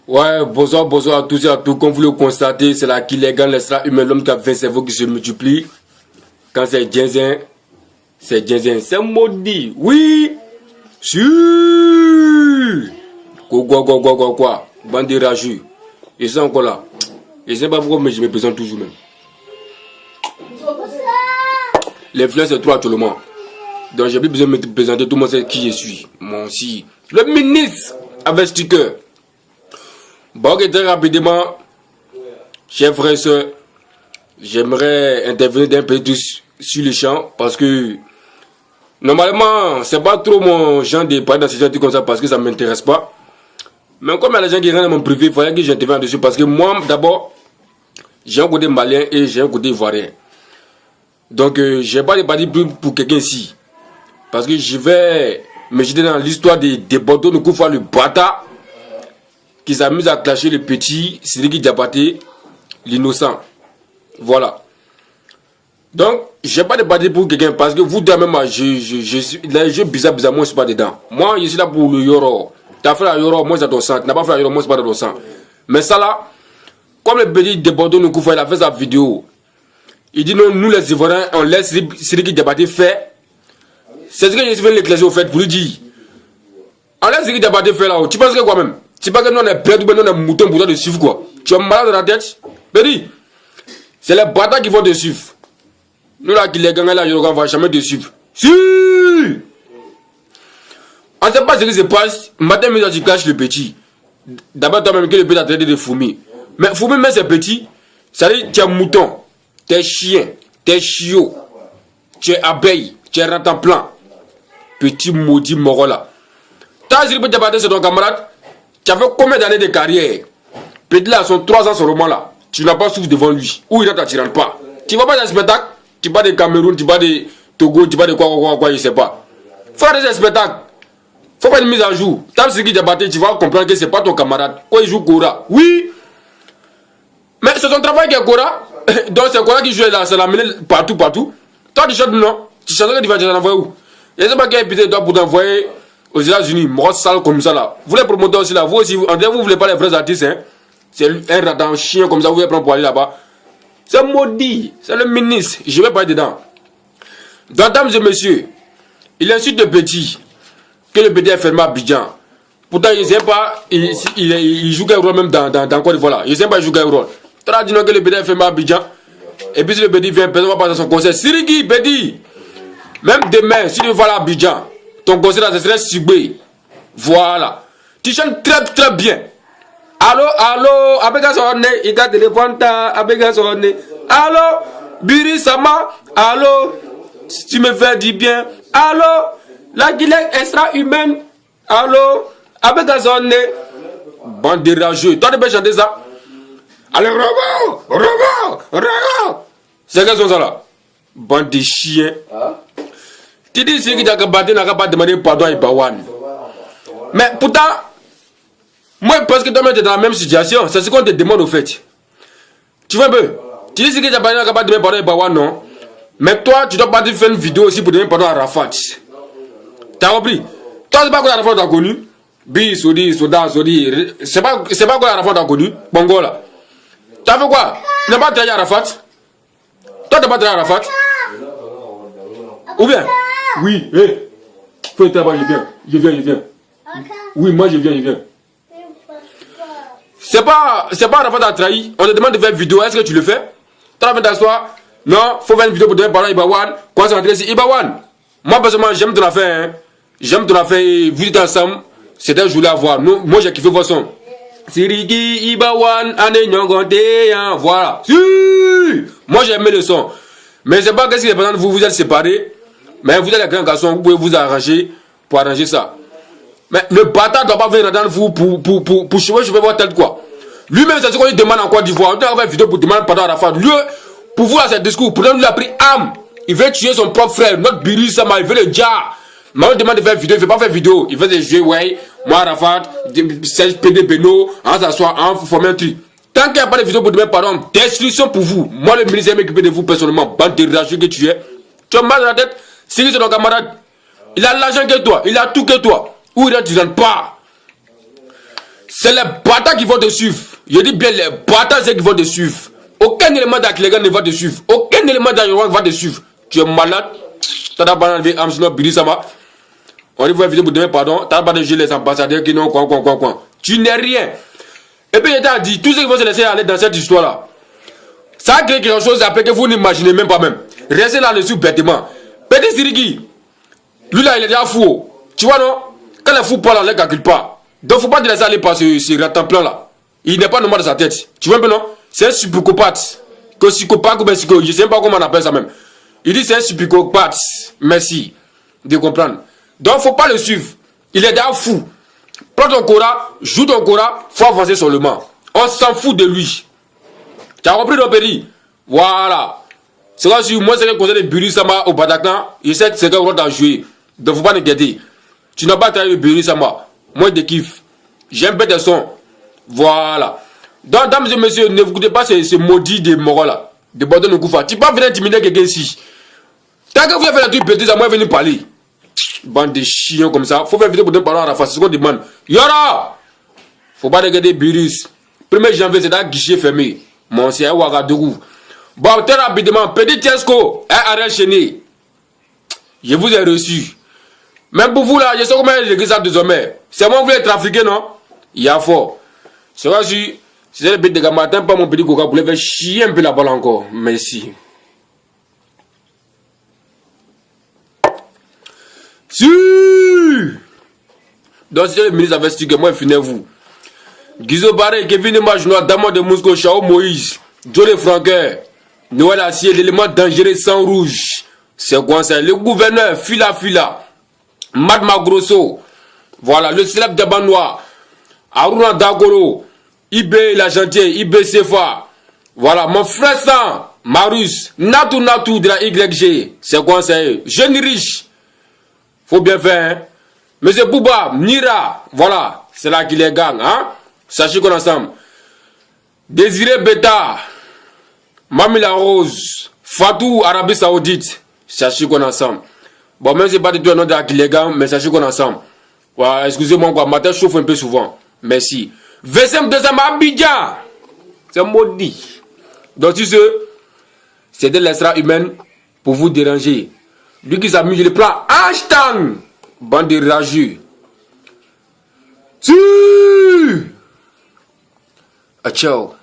Ouais, bonsoir, bonsoir à tous et à tous. Comme vous le constatez, c'est là qu'il est grand, l'extra-humain, l'homme qui a 20 cerveaux qui se multiplient. Quand c'est Djenzin, c'est Djenzin. C'est maudit. Oui. Si. Quoi. Bande de rageux. Et c'est encore là. Et c'est pas pourquoi mais je me présente toujours même. L'influence est trop actuellement. Donc j'ai plus besoin de me présenter, tout le monde sait qui je suis. Moi aussi. Le ministre avec sticker. Bon, ok, très rapidement, chers frères et sœurs, j'aimerais intervenir d'un peu plus sur les champs parce que normalement, c'est pas trop mon genre de parler dans ces gens comme ça parce que ça m'intéresse pas. Mais comme il y a des gens qui rentrent dans mon privé, il fallait que j'intervienne dessus parce que moi, d'abord, j'ai un côté malien et j'ai un côté ivoirien. Donc, je n'ai pas de parler plus pour quelqu'un ici. Parce que je vais me jeter dans l'histoire des Bordeaux, nous couvrons le bâtard qui s'amuse à clasher le petit Sidiki Diabaté, l'innocent. Voilà. Donc, je n'ai pas de parler pour quelqu'un parce que vous deux même, les jeux bizarres, moi je ne suis pas dedans. Moi, je suis là pour le Yoro. Tu as fait la Yoro, moi c'est ton sang. Tu n'as pas fait la Yoro, moi c'est pas ton sang. Mais ça là, comme le petit de Bordeaux nous couvre, il a fait sa vidéo. Il dit non, nous les Ivoiriens, on laisse Sidiki Diabaté faire. C'est ce que je suis venu l'éclaircir au fait pour lui dire. On laisse Sidiki Diabaté faire là. Tu penses que quoi même? C'est pas que nous on est bêtes ou bien nous on est moutons pour toi de suivre quoi. Tu es malade dans la tête. Béni, c'est les bâtards qui vont te suivre. Nous là qui les gagnons là, on va jamais te suivre. Si! On ne sait pas ce qui se passe. Matin, mais tu caches le petit. D'abord toi-même que le petit a traité de fourmis. Mais fourmis, mais c'est petit. Ça veut dire tu es mouton, tu es chien, tu es chiot, tu es abeille, tu es rataplan. Petit maudit moro là. T'as dit que c'est ton camarade. Tu as fait combien d'années de carrière? Petit là, son 3 ans seulement là. Tu n'as pas souffle devant lui. Ou il ne t'attirant pas. Tu vas pas dans le spectacle. Tu vas de Cameroun, tu vas de Togo, tu vas de quoi, je sais pas. Faut faire des spectacles. Faut faire une mise à jour. Tant que tu as battu, tu vas comprendre que c'est pas ton camarade. Quand il joue Kora. Oui. Mais c'est ton travail qui est Kora. Donc c'est Kora qui joue là, c'est la mêlée partout. Toi tu chantes non. Tu chantes que tu vas t'envoyer où? Je sais pas quel épisode doit pour t'envoyer aux États-Unis, moi sale comme ça là. Vous les promoteurs aussi là, vous aussi, vous voulez pas les vrais artistes, hein. C'est un raton chien comme ça, vous voulez prendre pour aller là-bas. C'est maudit, c'est le ministre, je vais pas être dedans. Donc, dames et messieurs, il insulte le petit, que le petit est fermé à Abidjan. Pourtant, il ne sait pas, il joue quel rôle même dans Côte d'Ivoire là. Il ne sait pas jouer quel rôle. Tu as dit non que le petit est fermé à Abidjan. Et puis si le petit vient, personne va passer son concert. Sidiki, petit, même demain, si tu vas à Abidjan, ton concert là, ce serait Subé. Voilà. Tu chantes très bien. Allô, Abega sonne, il a téléphone, Abega sonne. Allô, Biri Sama, allô, tu me fais du bien. Allô, la Guinée extra-humaine. Allô, Abega sonne. Bande de rageux. Toi, tu peux chanter ça? Allez, robot. C'est quels sont ça là? Bande de chiens. Tu dis que tu n'as pas demandé pardon à Ibawan. Mais pourtant, moi, parce que toi-même, tu es dans la même situation. C'est ce qu'on te demande au fait. Tu vois un peu? Tu dis que tu n'as pas demandé pardon à Ibawan, non? Mais toi, tu dois pas faire une vidéo aussi pour demander pardon à Rafat. Tu as compris? Toi, c'est pas quoi Rafat t'a connu? Bi, Sodi. C'est pas quoi Rafat t'a connu? Bongo là. Tu as fait quoi? Tu n'as pas travaillé à Rafat? Toi, tu n'as pas travaillé à Rafat? Ou bien? Oui, hé. Fais le travail, je viens. Oui, moi je viens. C'est pas Rafat a trahi. On te demande de faire une vidéo. Est-ce que tu le fais? Tu as fait t'asseoir. Non, faut faire une vidéo pour donner parole à Ibawan. Quand c'est rentré ici, Ibawan. Moi, personnellement, j'aime ton affaire. Hein. J'aime ton affaire. Vous êtes ensemble. C'est un jour à voir. Moi, j'ai kiffé votre son. Sidiki, Ibawan, Ane Nyongonte. Voilà. Si. Moi, j'ai aimé le son. Mais c'est pas que si les personnes vous êtes séparés. Mais vous êtes un grand garçon. Vous pouvez vous arranger pour arranger ça. Mais le bâtard ne doit pas venir dans vous pour chauffer votre tête quoi. Lui-même, c'est ce qu'on lui demande en Côte d'Ivoire. Il a fait une vidéo pour demander pardon à Rafat. Lui, pour vous, à ce discours, pourtant, lui a pris âme. Il veut tuer son propre frère, notre Biri Sama, il veut le dire. Mais on demande de faire vidéo, il ne fait pas faire vidéo. Il veut des jeux, ouais. Moi, Rafat, Serge PD Beno, on s'assoit, on forme un truc. Tant qu'il n'y a pas de vidéo pour demander pardon, destruction pour vous. Moi, le ministre, m'occuper de vous personnellement. Bande de rageux que tu es. Tu as mal dans la tête. Si c'est ton camarade, il a l'argent que toi, il a tout que toi. Ou il ne te donne pas. c'est les bâtards qui vont te suivre. Je dis bien les bâtards, c'est qui vont te suivre. Aucun élément d'Aklegan ne va te suivre. Aucun élément d'Ayoran va te suivre. Tu es malade. T'as pas enlevé Amsino Birisama. On va vidéo pour demain, pardon. T'as pas de jeu les ambassadeurs qui n'ont quoi. Tu n'es rien. Et puis, il t'a dit, tous ceux qui vont se laisser aller dans cette histoire-là, ça a créé quelque chose après que vous n'imaginez même pas même. Restez là-dessus bêtement. Petit Siriki, lui là, il est déjà fou. Tu vois, non? Quand les fous parlent, on ne les calcule pas. Donc, faut pas te laisser aller par ce temps-plan là. Il n'est pas normal de sa tête. Tu vois un peu, non? C'est un psychopathe. Que psychopathe ou bien psycho, je ne sais pas comment on appelle ça même. Il dit c'est un psychopathe. Merci de comprendre. Donc, faut pas le suivre. Il est déjà fou. Prends ton Cora, joue ton Cora, faut avancer sur le mât. On s'en fout de lui. Tu as compris, ton péri? Voilà. C'est comme si moi, c'est le conseil de Buri Sama au Bataclan. Je sais que c'est un rôle à jouer. Donc, faut pas t'inquiéter. Tu n'as pas travaillé avec Buri Sama. Moi, je te kiffe. J'aime bien tes sons. Voilà. Donc, dames et messieurs, ne vous écoutez pas ce maudit de Moro là. De Bordel de Koufa. Tu peux pas venir intimider quelqu'un ici. Tant que vous avez fait la truc petit, à moi, venir parler. Bande de chiens comme ça. Faut faire vidéo pour te parler à la face. C'est ce qu'on demande. Yora! Faut pas regarder Biris. 1er janvier, c'est un guichet fermé. Mon c'est un Ouagadougou. Bon, très rapidement, petit Tiesco, un arrêt chaîné. Je vous ai reçu. Même pour vous là, je sais comment je dis ça désormais. C'est moi qui voulais trafiquer, non? Il y a fort. C'est vrai, si c'est le but de matin, pas mon petit coca pour le faire chier un peu la balle encore. Merci. Si! Donc, si le ministre avait dit que moi, finissez-vous. Guizo Baré, Kevin Emajnois, Damon de Moscou, Chao Moïse, Jolie Franqueur, Noël Assier, l'élément dangereux sans rouge. C'est quoi ça? Le gouverneur, Fila, Mad Magrosso, voilà, le célèbre Dabanois, Aruna Dagoro, IB la gentille, IB Sefa, voilà, mon frère San, Marus, Natou de la YG, c'est quoi ça? Jeune riche. Faut bien faire, hein. Monsieur Bouba, Nira, voilà, c'est là qu'il les gagne, hein. Sachez qu'on est ensemble. Désiré Beta, Mamila Rose, Fatou, Arabie Saoudite, sachez qu'on est ensemble. Bon, même si c'est pas du tout un nom de les gagne, mais sachez qu'on est ensemble. Voilà, excusez-moi, quoi, ma tête chauffe un peu souvent. Merci. VSM 2 Abidjan, c'est maudit. Donc, tu sais, c'est de l'extra humaine pour vous déranger. Lui qui s'amuse, je le prends hashtag. Bande de rageux. Si! Ah, ciao.